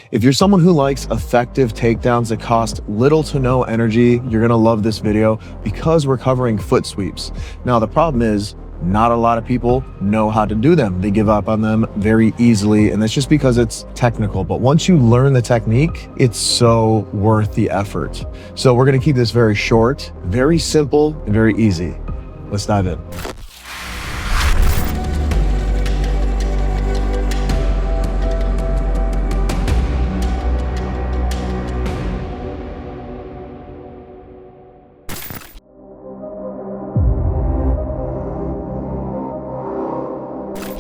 If you're someone who likes effective takedowns that cost little to no energy, you're gonna love this video because we're covering foot sweeps. Now, the problem is not a lot of people know how to do them. They give up on them very easily, and that's just because it's technical. But once you learn the technique, it's so worth the effort. So we're gonna keep this very short, very simple, and very easy. Let's dive in.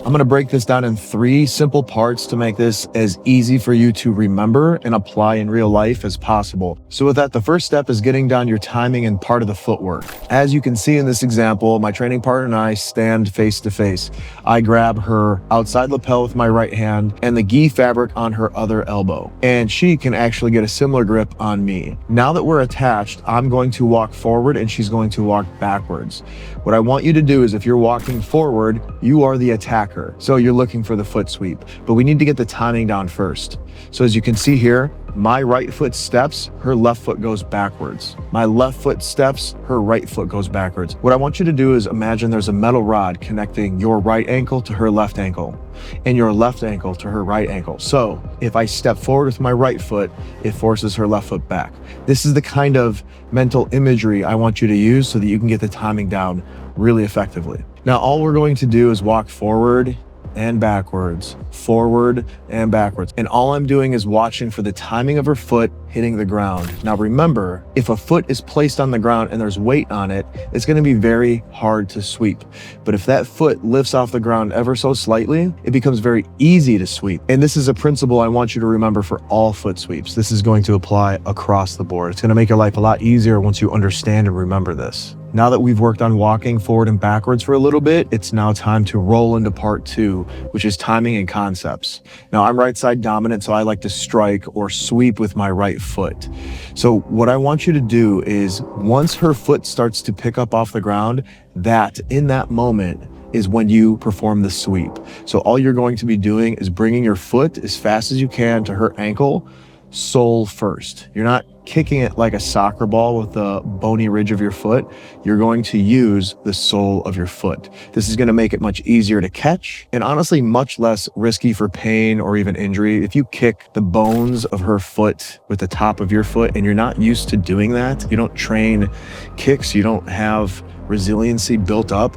I'm gonna break this down in 3 simple parts to make this as easy for you to remember and apply in real life as possible. So with that, the first step is getting down your timing and part of the footwork. As you can see in this example, my training partner and I stand face to face. I grab her outside lapel with my right hand and the gi fabric on her other elbow. And she can actually get a similar grip on me. Now that we're attached, I'm going to walk forward and she's going to walk backwards. What I want you to do is if you're walking forward, you are the attacker. So you're looking for the foot sweep, but we need to get the timing down first. So as you can see here, my right foot steps, her left foot goes backwards. My left foot steps, her right foot goes backwards. What I want you to do is imagine there's a metal rod connecting your right ankle to her left ankle and your left ankle to her right ankle. So if I step forward with my right foot, it forces her left foot back. This is the kind of mental imagery I want you to use so that you can get the timing down really effectively. Now, all we're going to do is walk forward and backwards, forward and backwards. And all I'm doing is watching for the timing of her foot hitting the ground. Now remember, if a foot is placed on the ground and there's weight on it, it's gonna be very hard to sweep. But if that foot lifts off the ground ever so slightly, it becomes very easy to sweep. And this is a principle I want you to remember for all foot sweeps. This is going to apply across the board. It's gonna make your life a lot easier once you understand and remember this. Now that we've worked on walking forward and backwards for a little bit, it's now time to roll into part 2, which is timing and concepts. Now I'm right side dominant, so I like to strike or sweep with my right foot. So what I want you to do is once her foot starts to pick up off the ground, that in that moment is when you perform the sweep. So all you're going to be doing is bringing your foot as fast as you can to her ankle, sole first. You're not kicking it like a soccer ball with the bony ridge of your foot. You're going to use the sole of your foot. This is going to make it much easier to catch and honestly much less risky for pain or even injury. If you kick the bones of her foot with the top of your foot and you're not used to doing that, you don't train kicks, you don't have resiliency built up,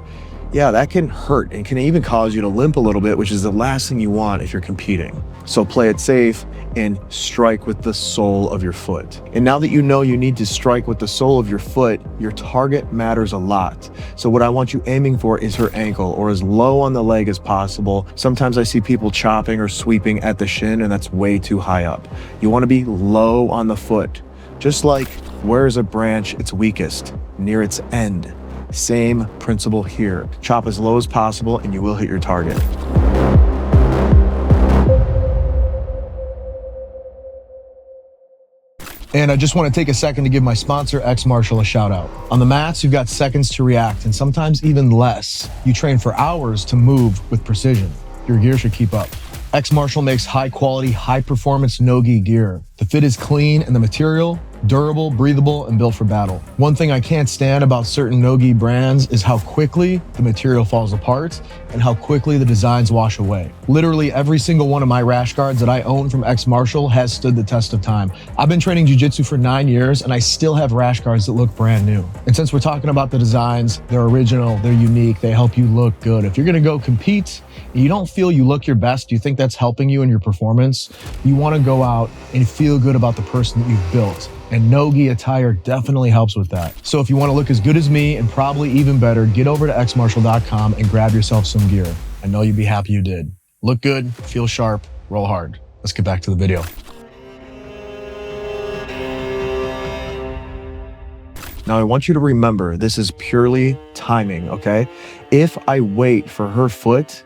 yeah, that can hurt and can even cause you to limp a little bit, which is the last thing you want if you're competing. So play it safe and strike with the sole of your foot. And now that you know you need to strike with the sole of your foot, your target matters a lot. So what I want you aiming for is her ankle or as low on the leg as possible. Sometimes I see people chopping or sweeping at the shin and that's way too high up. You want to be low on the foot. Just like where is a branch its weakest? Near its end. Same principle here. Chop as low as possible and you will hit your target. And I just want to take a second to give my sponsor, X Martial, a shout out. On the mats, you've got seconds to react and sometimes even less. You train for hours to move with precision. Your gear should keep up. X Martial makes high quality, high performance no-gi gear. The fit is clean and the material durable, breathable, and built for battle. One thing I can't stand about certain no-gi brands is how quickly the material falls apart and how quickly the designs wash away. Literally every single one of my rash guards that I own from X Martial has stood the test of time. I've been training Jiu Jitsu for 9 years and I still have rash guards that look brand new. And since we're talking about the designs, they're original, they're unique, they help you look good. If you're gonna go compete and you don't feel you look your best, you think that's helping you in your performance, you wanna go out and feel good about the person that you've built. And no-gi attire definitely helps with that. So if you want to look as good as me and probably even better, get over to xmartial.com and grab yourself some gear. I know you'd be happy you did. Look good, feel sharp, roll hard. Let's get back to the video. Now I want you to remember, this is purely timing, okay? If I wait for her foot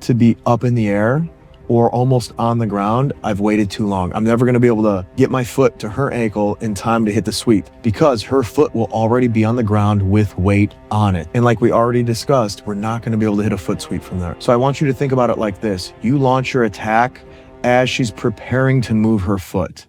to be up in the air, or almost on the ground, I've waited too long. I'm never gonna be able to get my foot to her ankle in time to hit the sweep because her foot will already be on the ground with weight on it. And like we already discussed, we're not gonna be able to hit a foot sweep from there. So I want you to think about it like this. You launch your attack as she's preparing to move her foot,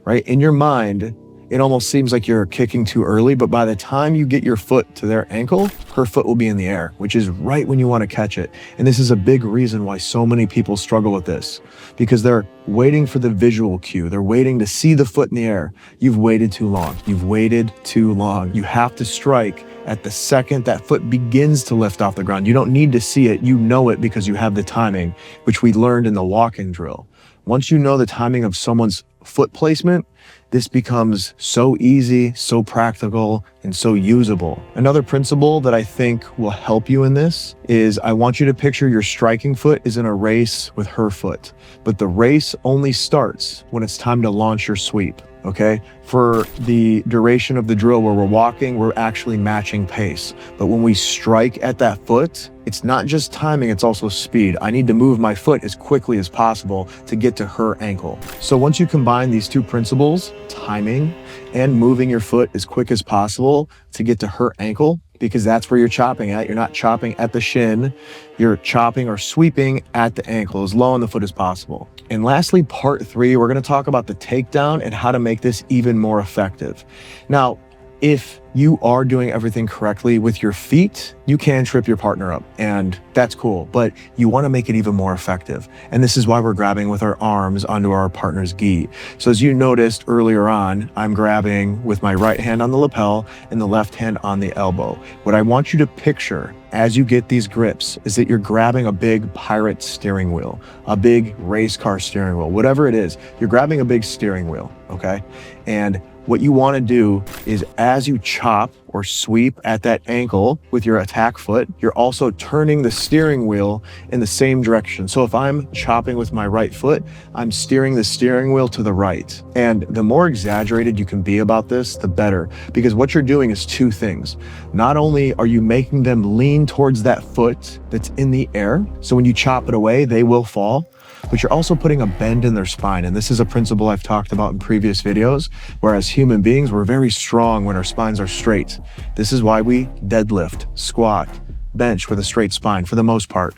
right? In your mind, it almost seems like you're kicking too early, but by the time you get your foot to their ankle, her foot will be in the air, which is right when you want to catch it. And this is a big reason why so many people struggle with this, because they're waiting for the visual cue. They're waiting to see the foot in the air. You've waited too long. You've waited too long. You have to strike at the second that foot begins to lift off the ground. You don't need to see it. You know it because you have the timing, which we learned in the walking drill. Once you know the timing of someone's foot placement, this becomes so easy, so practical, and so usable. Another principle that I think will help you in this is I want you to picture your striking foot is in a race with her foot, but the race only starts when it's time to launch your sweep. Okay, for the duration of the drill where we're walking, we're actually matching pace. But when we strike at that foot, it's not just timing, it's also speed. I need to move my foot as quickly as possible to get to her ankle. So once you combine these two principles, timing and moving your foot as quick as possible to get to her ankle, because that's where you're chopping at. You're not chopping at the shin, you're chopping or sweeping at the ankle as low on the foot as possible. And lastly, part 3, we're going to talk about the takedown and how to make this even more effective. Now, if you are doing everything correctly with your feet, you can trip your partner up, and that's cool, but you want to make it even more effective. And this is why we're grabbing with our arms onto our partner's gi. So as you noticed earlier on, I'm grabbing with my right hand on the lapel and the left hand on the elbow. What I want you to picture as you get these grips is that you're grabbing a big pirate steering wheel, a big race car steering wheel, whatever it is, you're grabbing a big steering wheel, okay? And what you want to do is as you chop or sweep at that ankle with your attack foot, you're also turning the steering wheel in the same direction. So if I'm chopping with my right foot, I'm steering the steering wheel to the right. And the more exaggerated you can be about this, the better, because what you're doing is two things. Not only are you making them lean towards that foot that's in the air, so when you chop it away, they will fall, but you're also putting a bend in their spine. And this is a principle I've talked about in previous videos, where as human beings, we're very strong when our spines are straight. This is why we deadlift, squat, bench with a straight spine for the most part.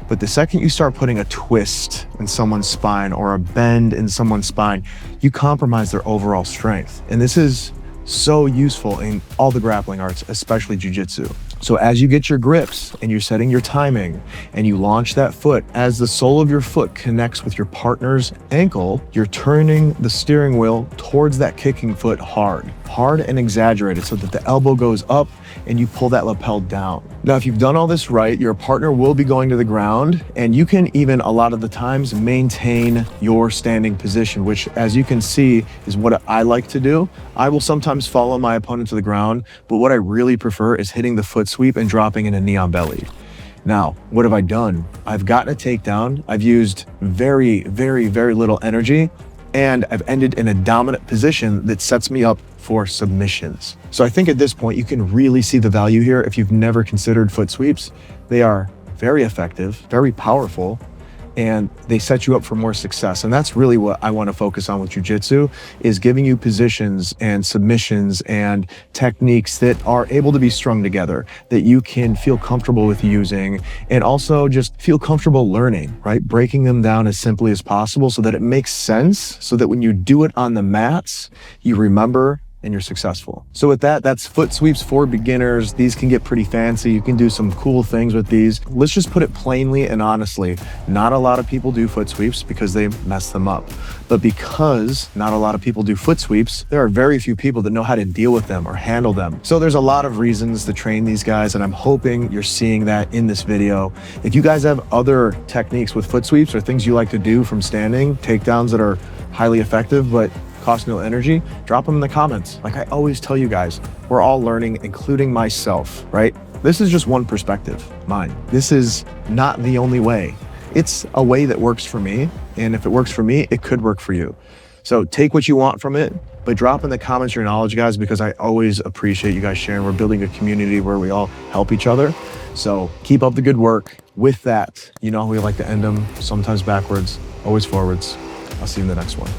But the second you start putting a twist in someone's spine or a bend in someone's spine, you compromise their overall strength. And this is so useful in all the grappling arts, especially Jiu Jitsu. So as you get your grips and you're setting your timing and you launch that foot, as the sole of your foot connects with your partner's ankle, you're turning the steering wheel towards that kicking foot hard and exaggerated so that the elbow goes up and you pull that lapel down. Now, if you've done all this right, your partner will be going to the ground, and you can even a lot of the times maintain your standing position, which as you can see is what I like to do. I will sometimes follow my opponent to the ground, but what I really prefer is hitting the foot sweep and dropping in a knee on belly. Now, what have I done? I've gotten a takedown. I've used very, very, very little energy, and I've ended in a dominant position that sets me up for submissions. So I think at this point, you can really see the value here. If you've never considered foot sweeps, they are very effective, very powerful, and they set you up for more success. And that's really what I want to focus on with Jiu Jitsu, is giving you positions and submissions and techniques that are able to be strung together, that you can feel comfortable with using, and also just feel comfortable learning, right? Breaking them down as simply as possible so that it makes sense, so that when you do it on the mats, you remember and you're successful. So with that, that's foot sweeps for beginners. These can get pretty fancy. You can do some cool things with these. Let's just put it plainly and honestly. Not a lot of people do foot sweeps because they mess them up. But because not a lot of people do foot sweeps, there are very few people that know how to deal with them or handle them. So there's a lot of reasons to train these guys, and I'm hoping you're seeing that in this video. If you guys have other techniques with foot sweeps or things you like to do from standing, takedowns that are highly effective but cost no energy, drop them in the comments. Like I always tell you guys, we're all learning, including myself, right? This is just one perspective, mine. This is not the only way. It's a way that works for me, and if it works for me, it could work for you. So take what you want from it, but drop in the comments your knowledge, guys, because I always appreciate you guys sharing. We're building a community where we all help each other. So keep up the good work. With that, you know, we like to end them sometimes backwards, always forwards. I'll see you in the next one.